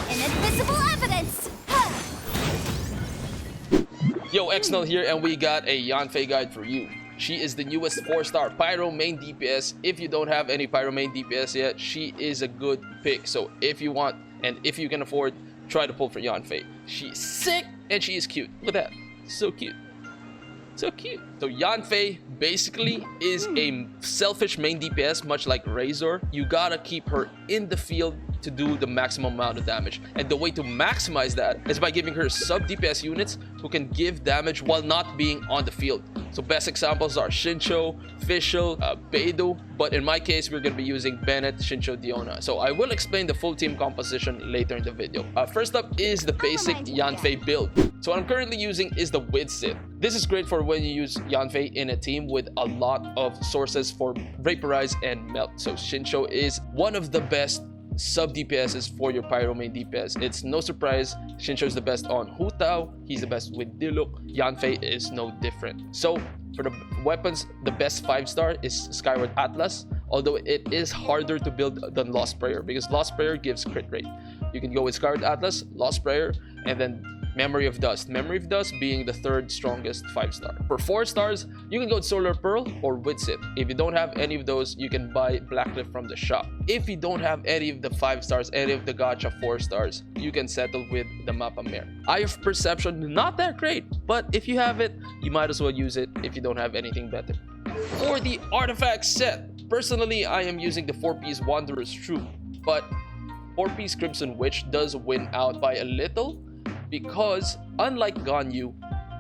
Inadmissible evidence! Yo, Xnel here, and we got a YANFEI guide for you. She is the newest 4-star Pyro main DPS. If you don't have any Pyro main DPS yet, she is a good pick. So if you want, and if you can afford, try to pull for YANFEI. She's sick, and she is cute. Look at that. So cute. So cute. So YANFEI basically is a selfish main DPS, much like Razor. You gotta keep her in the field to do the maximum amount of damage, and the way to maximize that is by giving her sub DPS units who can give damage while not being on the field. So best examples are Xingqiu, Fischl, Beidou, but in my case we're going to be using Bennett, Xingqiu, Diona. So I will explain the full team composition later in the video. First up is the basic YANFEI build. So what I'm currently using is the Widsit. This is great for when you use YANFEI in a team with a lot of sources for Vaporize and Melt. So Xingqiu is one of the best sub DPSs for your Pyro main DPS. It's no surprise, Xingqiu is the best on Hu Tao, he's the best with Diluc. YANFEI is no different. So for the weapons, the best 5-star is Skyward Atlas, although it is harder to build than Lost Prayer because Lost Prayer gives crit rate. You can go with Skyward Atlas, Lost Prayer, and then Memory of Dust. Memory of Dust being the 3rd strongest 5-star. For 4 stars, you can go with Solar Pearl or Widsit. If you don't have any of those, you can buy Blackcliff from the shop. If you don't have any of the 5 stars, any of the gacha 4 stars, you can settle with the Mappa Mare. Eye of Perception, not that great, but if you have it, you might as well use it if you don't have anything better. For the artifact set, personally, I am using the 4-piece Wanderer's Troop, but 4-piece Crimson Witch does win out by a little, because unlike Ganyu,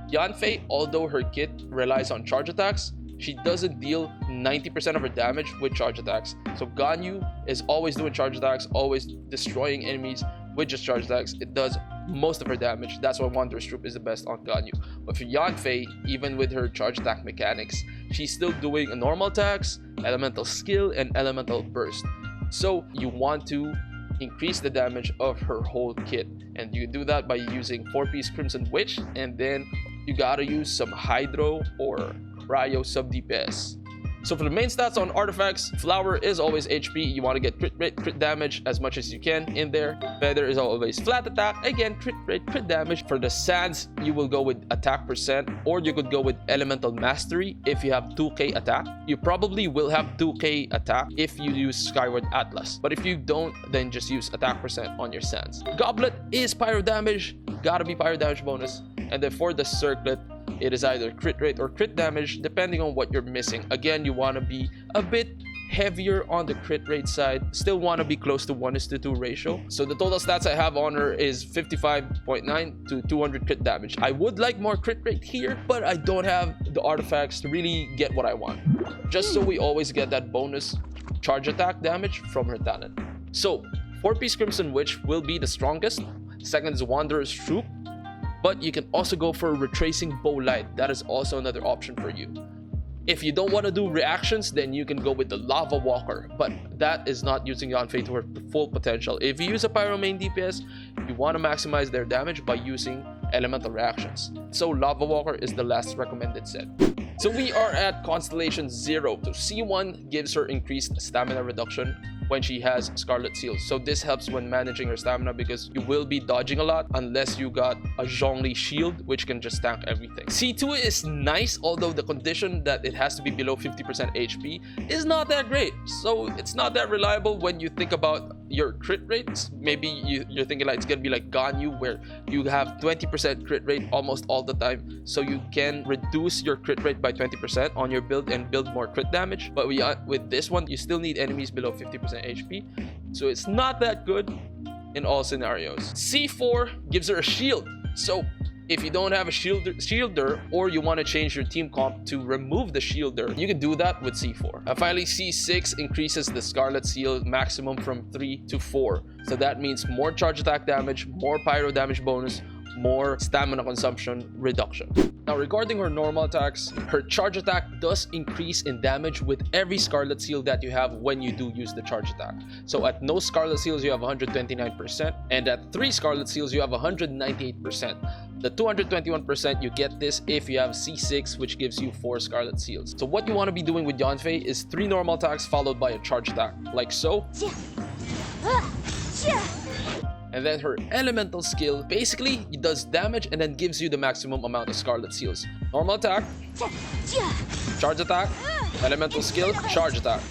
YANFEI, although her kit relies on charge attacks, she doesn't deal 90% of her damage with charge attacks. So Ganyu is always doing charge attacks, always destroying enemies with just charge attacks. It does most of her damage. That's why Wanderer's Troop is the best on Ganyu. But for YANFEI, even with her charge attack mechanics, she's still doing normal attacks, elemental skill, and elemental burst. So you want to increase the damage of her whole kit, and you do that by using 4-piece Crimson Witch, and then you gotta use some Hydro or Cryo sub DPS. So for the main stats on artifacts, Flower is always HP. You want to get crit rate, crit damage as much as you can in there. Feather is always flat attack, again crit rate, crit damage. For the Sands, you will go with attack percent, or you could go with Elemental Mastery if you have 2k attack. You probably will have 2k attack if you use Skyward Atlas, but if you don't, then just use attack percent on your Sands. Goblet is pyro damage, gotta be pyro damage bonus. And then for the Circlet, it is either crit rate or crit damage depending on what you're missing. Again, you want to be a bit heavier on the crit rate side, still want to be close to 1:2 ratio. So the total stats I have on her is 55.9 to 200 crit damage. I would like more crit rate here, but I don't have the artifacts to really get what I want, just so we always get that bonus charge attack damage from her talent. So 4-piece Crimson Witch will be the strongest. Second is Wanderer's Troop, but you can also go for Retracing Bow Light. That is also another option for you. If you don't want to do reactions, then you can go with the Lava Walker, but that is not using YANFEI to her full potential. If you use a Pyro main DPS, you want to maximize their damage by using elemental reactions. So Lava Walker is the last recommended set. So we are at Constellations 0. So C1 gives her increased stamina reduction when she has Scarlet Seal. So this helps when managing her stamina because you will be dodging a lot unless you got a Zhongli shield, which can just tank everything. C2 is nice, although the condition that it has to be below 50% HP is not that great. So it's not that reliable when you think about your crit rates. Maybe you're thinking like it's gonna be like Ganyu, where you have 20% crit rate almost all the time, so you can reduce your crit rate by 20% on your build and build more crit damage. But with this one, you still need enemies below 50% HP, so it's not that good in all scenarios. C4 gives her a shield, so if you don't have a shielder, or you want to change your team comp to remove the shielder, you can do that with C4. And finally, C6 increases the Scarlet Seal maximum from 3 to 4. So that means more charge attack damage, more pyro damage bonus, more stamina consumption reduction. Now regarding her normal attacks, her charge attack does increase in damage with every Scarlet Seal that you have when you do use the charge attack. So at no Scarlet Seals you have 129%, and at 3 Scarlet Seals you have 198%. The 221%, you get this if you have C6, which gives you 4 Scarlet Seals. So what you want to be doing with YANFEI is 3 normal attacks followed by a charge attack, like so. And then her elemental skill basically does damage and then gives you the maximum amount of Scarlet Seals. Normal attack, charge attack, elemental skill, charge attack.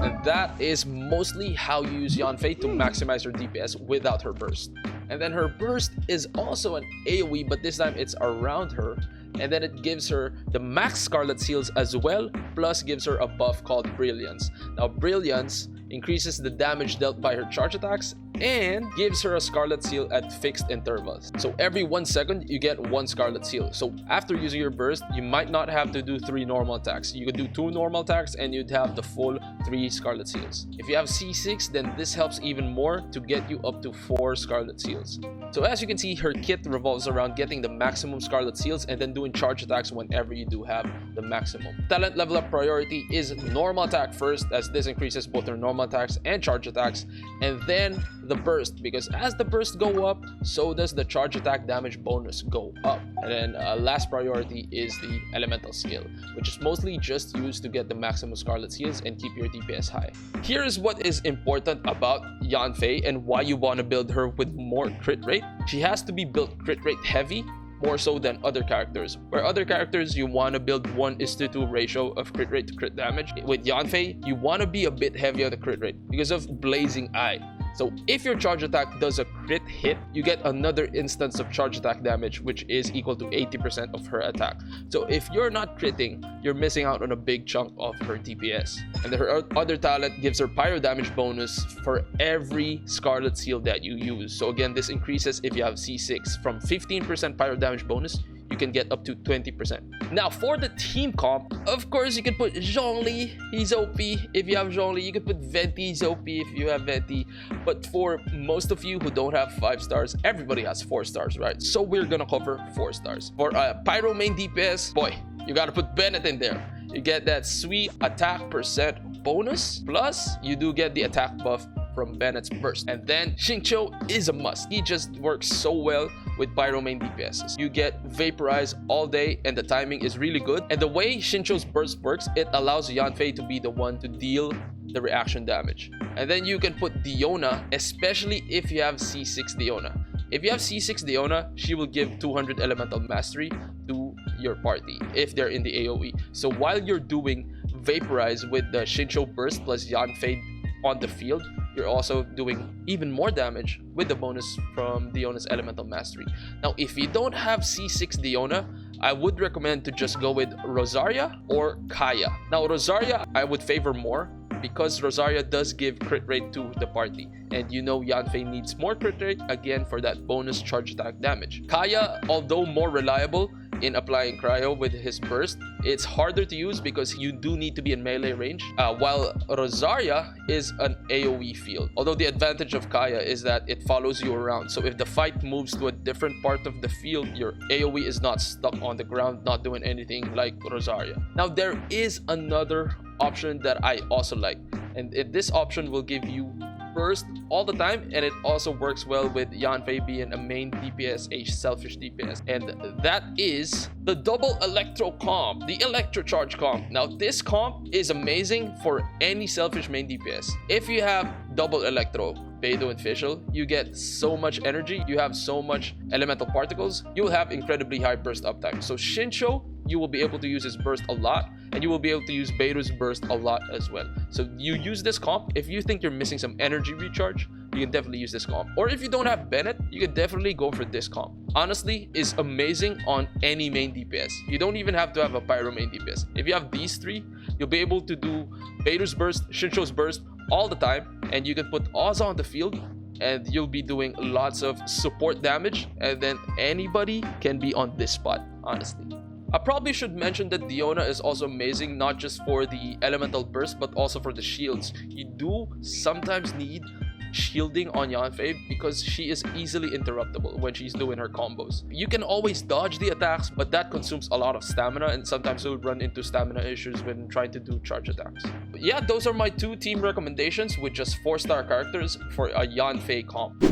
And that is mostly how you use Yanfei to maximize her DPS without her burst. And then her burst is also an AoE, but this time it's around her. And then it gives her the max Scarlet Seals as well, plus gives her a buff called Brilliance. Now Brilliance increases the damage dealt by her charge attacks and gives her a Scarlet Seal at fixed intervals. So every 1 second you get 1 Scarlet Seal. So after using your burst, you might not have to do 3 normal attacks. You could do 2 normal attacks and you'd have the full 3 Scarlet Seals. If you have C6, then this helps even more to get you up to 4 Scarlet Seals. So as you can see, her kit revolves around getting the maximum Scarlet Seals and then doing charge attacks whenever you do have the maximum. Talent level up priority is normal attack first, as this increases both her normal attacks and charge attacks, and then the burst, because as the burst go up, so does the charge attack damage bonus go up. And then last priority is the elemental skill, which is mostly just used to get the maximum Scarlet Seals and keep your DPS high. Here is what is important about Yanfei and why you want to build her with more crit rate. She has to be built crit rate heavy, more so than other characters. Where other characters, you want to build 1:2 ratio of crit rate to crit damage. With Yanfei, you want to be a bit heavy on the crit rate because of Blazing Eye. So if your charge attack does a crit hit, you get another instance of charge attack damage, which is equal to 80% of her attack. So if you're not critting, you're missing out on a big chunk of her DPS. And her other talent gives her pyro damage bonus for every Scarlet Seal that you use. So again, this increases if you have C6 from 15% pyro damage bonus. You can get up to 20%. Now for the team comp, of course you can put Zhongli, he's OP if you have Zhongli. You can put Venti, he's OP if you have Venti. But for most of you who don't have 5 stars, everybody has 4 stars, right? So we're gonna cover 4 stars. For Pyro main DPS, boy, you gotta put Bennett in there. You get that sweet attack percent bonus, plus you do get the attack buff from Bennett's burst. And then Xingqiu is a must. He just works so well with Pyro main DPSs. You get Vaporize all day and the timing is really good. And the way Xingqiu's burst works, it allows Yanfei to be the one to deal the reaction damage. And then you can put Diona, especially if you have C6 Diona. If you have C6 Diona, she will give 200 elemental mastery to your party if they're in the AoE. So while you're doing Vaporize with the Xingqiu burst plus Yanfei on the field, you're also doing even more damage with the bonus from Diona's elemental mastery. Now if you don't have C6 Diona, I would recommend to just go with Rosaria or Kaya. Now Rosaria I would favor more because Rosaria does give crit rate to the party, and you know Yanfei needs more crit rate again for that bonus charge attack damage. Kaya, although more reliable in applying cryo with his burst, it's harder to use because you do need to be in melee range, while Rosaria is an AoE field. Although the advantage of Kaya is that it follows you around, so if the fight moves to a different part of the field, your AoE is not stuck on the ground not doing anything like Rosaria. Now there is another option that I also like, and this option will give you burst all the time, and it also works well with Yanfei being a main DPS, a selfish DPS, and that is the double electro comp, the electro charge comp. Now this comp is amazing for any selfish main DPS. If you have double electro, Beidou and Fischl, you get so much energy, you have so much elemental particles, you will have incredibly high burst uptime. So Xingqiu, you will be able to use his burst a lot, and you will be able to use Beidou's burst a lot as well. So you use this comp. If you think you're missing some energy recharge, you can definitely use this comp. Or if you don't have Bennett, you can definitely go for this comp. Honestly, it's amazing on any main DPS. You don't even have to have a Pyro main DPS. If you have these 3, you'll be able to do Beidou's burst, Xingqiu's burst all the time, and you can put Oza on the field, and you'll be doing lots of support damage, and then anybody can be on this spot, honestly. I probably should mention that Diona is also amazing, not just for the elemental burst, but also for the shields. You do sometimes need shielding on Yanfei because she is easily interruptible when she's doing her combos. You can always dodge the attacks, but that consumes a lot of stamina, and sometimes you'll run into stamina issues when trying to do charge attacks. But yeah, those are my 2 team recommendations with just 4-star characters for a Yanfei comp.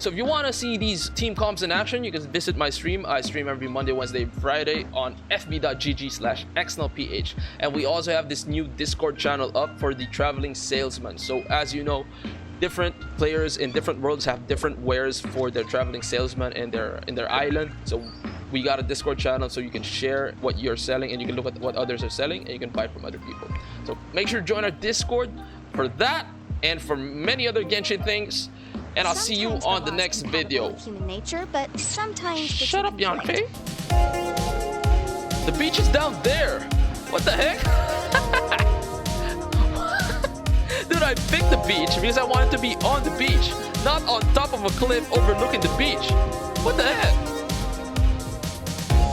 So if you want to see these team comps in action, you can visit my stream. I stream every Monday, Wednesday, Friday on fb.gg/xnlph. And we also have this new Discord channel up for the traveling salesman. So as you know, different players in different worlds have different wares for their traveling salesman in their island. So we got a Discord channel so you can share what you're selling and you can look at what others are selling and you can buy from other people. So make sure to join our Discord for that and for many other Genshin things. And I'll see you on the next video. Human nature, but sometimes Shut up, YANFEI. The beach is down there. What the heck? Dude, I picked the beach because I wanted to be on the beach, not on top of a cliff overlooking the beach. What the heck?